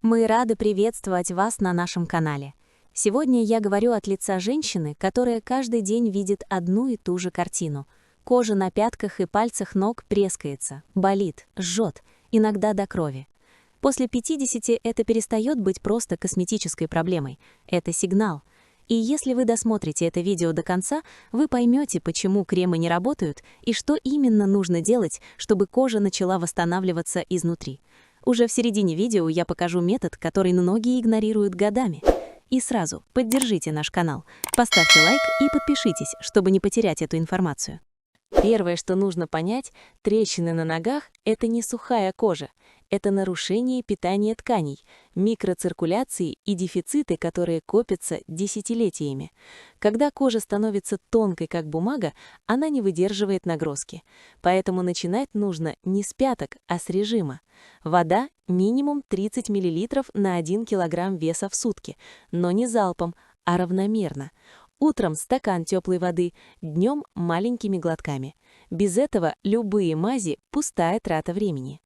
Мы рады приветствовать вас на нашем канале. Сегодня я говорю от лица женщины, которая каждый день видит одну и ту же картину. Кожа на пятках и пальцах ног трескается, болит, жжет, иногда до крови. После 50 это перестает быть просто косметической проблемой. Это сигнал. И если вы досмотрите это видео до конца, вы поймете, почему кремы не работают и что именно нужно делать, чтобы кожа начала восстанавливаться изнутри. Уже в середине видео я покажу метод, который многие игнорируют годами. И сразу поддержите наш канал, поставьте лайк и подпишитесь, чтобы не потерять эту информацию. Первое, что нужно понять, трещины на ногах – это не сухая кожа. Это нарушение питания тканей, микроциркуляции и дефициты, которые копятся десятилетиями. Когда кожа становится тонкой, как бумага, она не выдерживает нагрузки. Поэтому начинать нужно не с пяток, а с режима. Вода – минимум 30 мл на 1 кг веса в сутки, но не залпом, а равномерно. Утром стакан теплой воды, днем маленькими глотками. Без этого любые мази – пустая трата времени.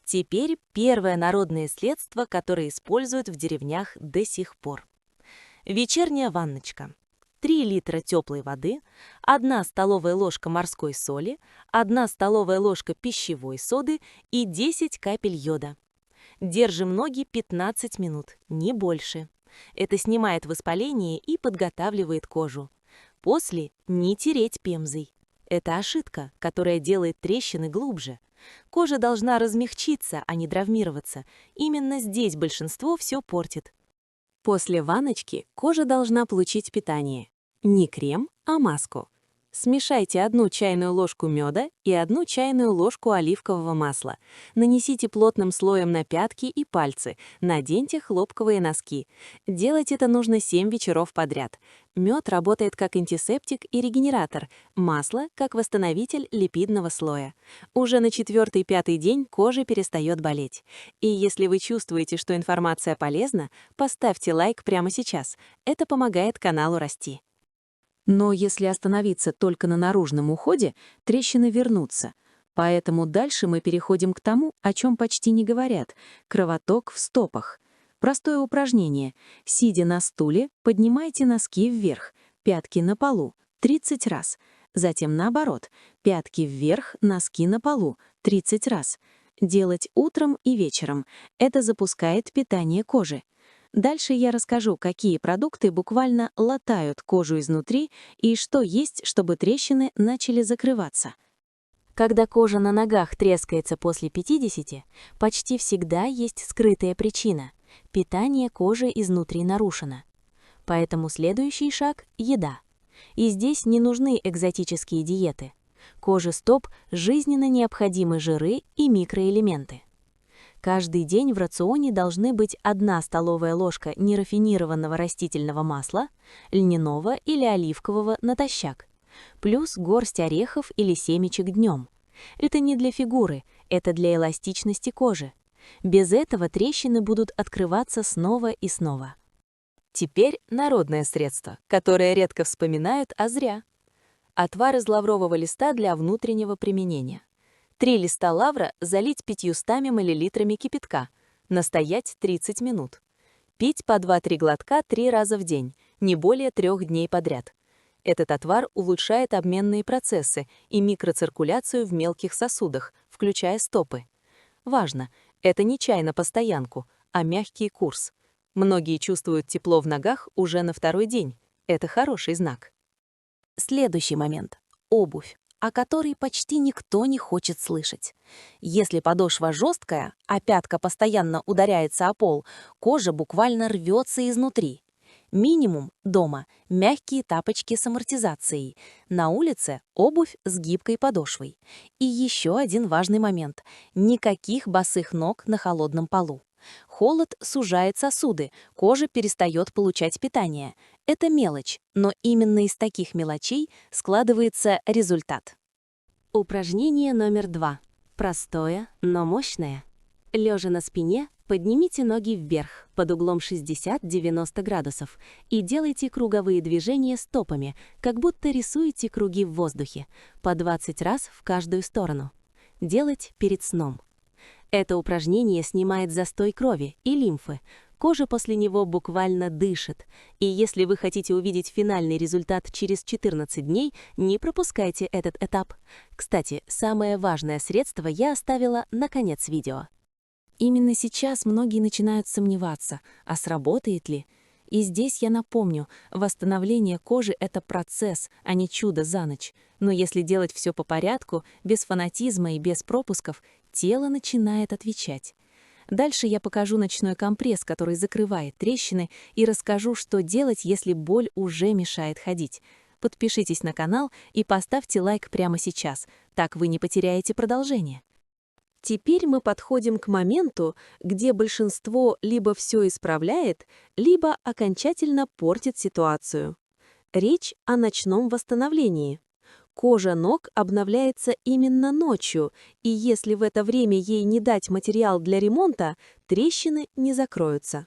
Теперь первое народное средство, которое используют в деревнях до сих пор. Вечерняя ванночка. 3 литра теплой воды, 1 столовая ложка морской соли, 1 столовая ложка пищевой соды и 10 капель йода. Держим ноги 15 минут, не больше. Это снимает воспаление и подготавливает кожу. После не тереть пемзой. Это ошибка, которая делает трещины глубже. Кожа должна размягчиться, а не травмироваться. Именно здесь большинство все портит. После ванночки кожа должна получить питание. Не крем, а маску. Смешайте 1 чайную ложку меда и 1 чайную ложку оливкового масла. Нанесите плотным слоем на пятки и пальцы, наденьте хлопковые носки. Делать это нужно 7 вечеров подряд. Мед работает как антисептик и регенератор, масло – как восстановитель липидного слоя. Уже на 4-5 день кожа перестает болеть. И если вы чувствуете, что информация полезна, поставьте лайк прямо сейчас. Это помогает каналу расти. Но если остановиться только на наружном уходе, трещины вернутся. Поэтому дальше мы переходим к тому, о чем почти не говорят – кровоток в стопах. Простое упражнение. Сидя на стуле, поднимайте носки вверх, пятки на полу, 30 раз. Затем наоборот, пятки вверх, носки на полу, 30 раз. Делать утром и вечером. Это запускает питание кожи. Дальше я расскажу, какие продукты буквально латают кожу изнутри и что есть, чтобы трещины начали закрываться. Когда кожа на ногах трескается после 50, почти всегда есть скрытая причина – питание кожи изнутри нарушено. Поэтому следующий шаг – еда. И здесь не нужны экзотические диеты. Коже стоп жизненно необходимы жиры и микроэлементы. Каждый день в рационе должны быть 1 столовая ложка нерафинированного растительного масла, льняного или оливкового натощак, плюс горсть орехов или семечек днем. Это не для фигуры, это для эластичности кожи. Без этого трещины будут открываться снова и снова. Теперь народное средство, которое редко вспоминают, а зря. Отвар из лаврового листа для внутреннего применения. 3 листа лавра залить 500 мл кипятка, настоять 30 минут. Пить по 2-3 глотка 3 раза в день, не более 3 дней подряд. Этот отвар улучшает обменные процессы и микроциркуляцию в мелких сосудах, включая стопы. Важно, это не чай на постоянку, а мягкий курс. Многие чувствуют тепло в ногах уже на 2-й день. Это хороший знак. Следующий момент – обувь, о которой почти никто не хочет слышать. Если подошва жесткая, а пятка постоянно ударяется о пол, кожа буквально рвется изнутри. Минимум дома – мягкие тапочки с амортизацией, на улице – обувь с гибкой подошвой. И еще один важный момент – никаких босых ног на холодном полу. Холод сужает сосуды, кожа перестает получать питание. Это мелочь, но именно из таких мелочей складывается результат. Упражнение номер 2. Простое, но мощное. Лежа на спине, поднимите ноги вверх под углом 60-90 градусов и делайте круговые движения стопами, как будто рисуете круги в воздухе, по 20 раз в каждую сторону. Делать перед сном. Это упражнение снимает застой крови и лимфы. Кожа после него буквально дышит. И если вы хотите увидеть финальный результат через 14 дней, не пропускайте этот этап. Кстати, самое важное средство я оставила на конец видео. Именно сейчас многие начинают сомневаться, а сработает ли? И здесь я напомню, восстановление кожи — это процесс, а не чудо за ночь. Но если делать все по порядку, без фанатизма и без пропусков, тело начинает отвечать. Дальше я покажу ночной компресс, который закрывает трещины, и расскажу, что делать, если боль уже мешает ходить. Подпишитесь на канал и поставьте лайк прямо сейчас, так вы не потеряете продолжение. Теперь мы подходим к моменту, где большинство либо все исправляет, либо окончательно портит ситуацию. Речь о ночном восстановлении. Кожа ног обновляется именно ночью, и если в это время ей не дать материал для ремонта, трещины не закроются.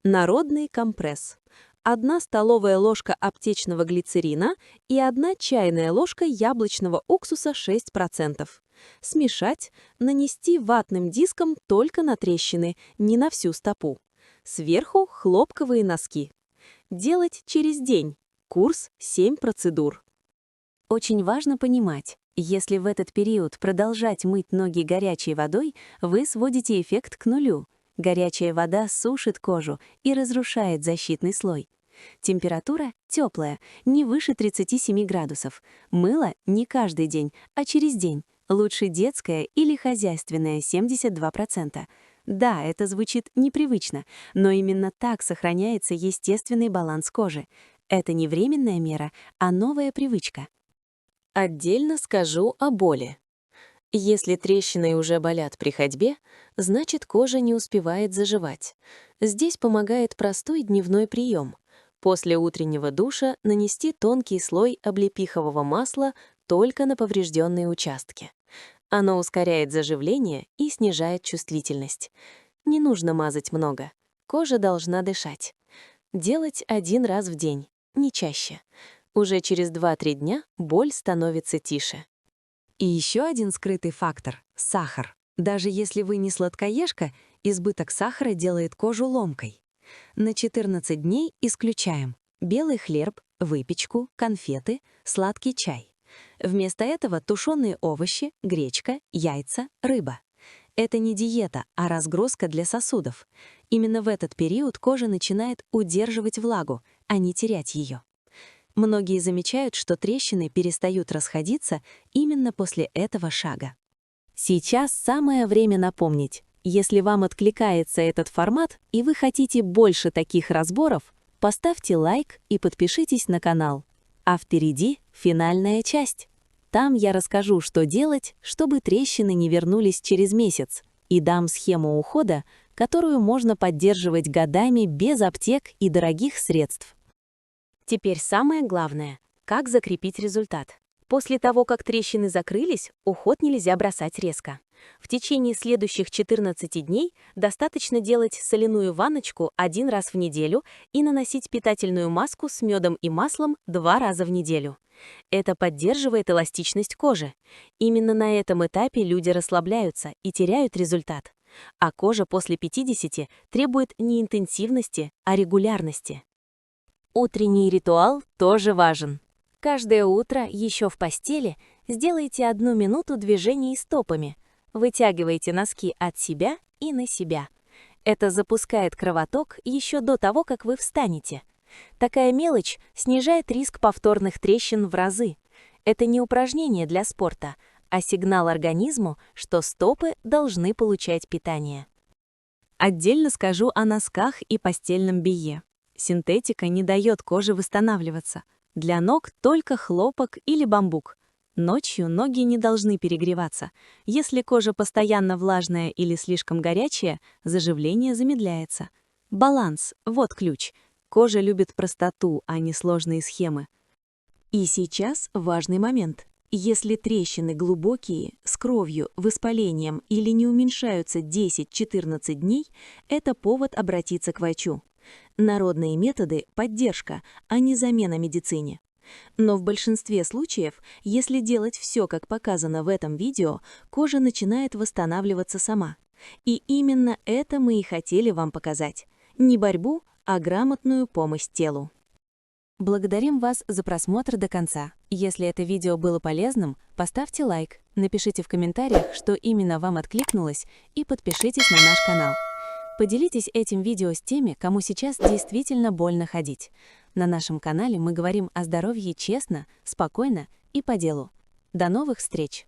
Народный компресс. 1 столовая ложка аптечного глицерина и 1 чайная ложка яблочного уксуса 6%. Смешать, нанести ватным диском только на трещины, не на всю стопу. Сверху хлопковые носки. Делать через день. Курс 7 процедур. Очень важно понимать, если в этот период продолжать мыть ноги горячей водой, вы сводите эффект к нулю. Горячая вода сушит кожу и разрушает защитный слой. Температура теплая, не выше 37 градусов. Мыло не каждый день, а через день. Лучше детское или хозяйственное 72%. Да, это звучит непривычно, но именно так сохраняется естественный баланс кожи. Это не временная мера, а новая привычка. Отдельно скажу о боли. Если трещины уже болят при ходьбе, значит, кожа не успевает заживать. Здесь помогает простой дневной прием. После утреннего душа нанести тонкий слой облепихового масла только на поврежденные участки. Оно ускоряет заживление и снижает чувствительность. Не нужно мазать много. Кожа должна дышать. Делать 1 раз в день, не чаще. Уже через 2-3 дня боль становится тише. И еще один скрытый фактор — сахар. Даже если вы не сладкоежка, избыток сахара делает кожу ломкой. На 14 дней исключаем белый хлеб, выпечку, конфеты, сладкий чай. Вместо этого тушеные овощи, гречка, яйца, рыба. Это не диета, а разгрузка для сосудов. Именно в этот период кожа начинает удерживать влагу, а не терять ее. Многие замечают, что трещины перестают расходиться именно после этого шага. Сейчас самое время напомнить, если вам откликается этот формат и вы хотите больше таких разборов, поставьте лайк и подпишитесь на канал. А впереди финальная часть. Там я расскажу, что делать, чтобы трещины не вернулись через месяц, и дам схему ухода, которую можно поддерживать годами без аптек и дорогих средств. Теперь самое главное — как закрепить результат. После того, как трещины закрылись, уход нельзя бросать резко. В течение следующих 14 дней достаточно делать соляную ванночку 1 раз в неделю и наносить питательную маску с медом и маслом 2 раза в неделю. Это поддерживает эластичность кожи. Именно на этом этапе люди расслабляются и теряют результат. А кожа после 50 требует не интенсивности, а регулярности. Утренний ритуал тоже важен. Каждое утро, еще в постели, сделайте 1 минуту движений стопами. Вытягивайте носки от себя и на себя. Это запускает кровоток еще до того, как вы встанете. Такая мелочь снижает риск повторных трещин в разы. Это не упражнение для спорта, а сигнал организму, что стопы должны получать питание. Отдельно скажу о носках и постельном белье. Синтетика не дает коже восстанавливаться. Для ног только хлопок или бамбук. Ночью ноги не должны перегреваться. Если кожа постоянно влажная или слишком горячая, заживление замедляется. Баланс — вот ключ. Кожа любит простоту, а не сложные схемы. И сейчас важный момент. Если трещины глубокие, с кровью, воспалением или не уменьшаются 10-14 дней, это повод обратиться к врачу. Народные методы — поддержка, а не замена медицине. Но в большинстве случаев, если делать все, как показано в этом видео, кожа начинает восстанавливаться сама. И именно это мы и хотели вам показать. Не борьбу, а грамотную помощь телу. Благодарим вас за просмотр до конца. Если это видео было полезным, поставьте лайк, напишите в комментариях, что именно вам откликнулось, и подпишитесь на наш канал. Поделитесь этим видео с теми, кому сейчас действительно больно ходить. На нашем канале мы говорим о здоровье честно, спокойно и по делу. До новых встреч!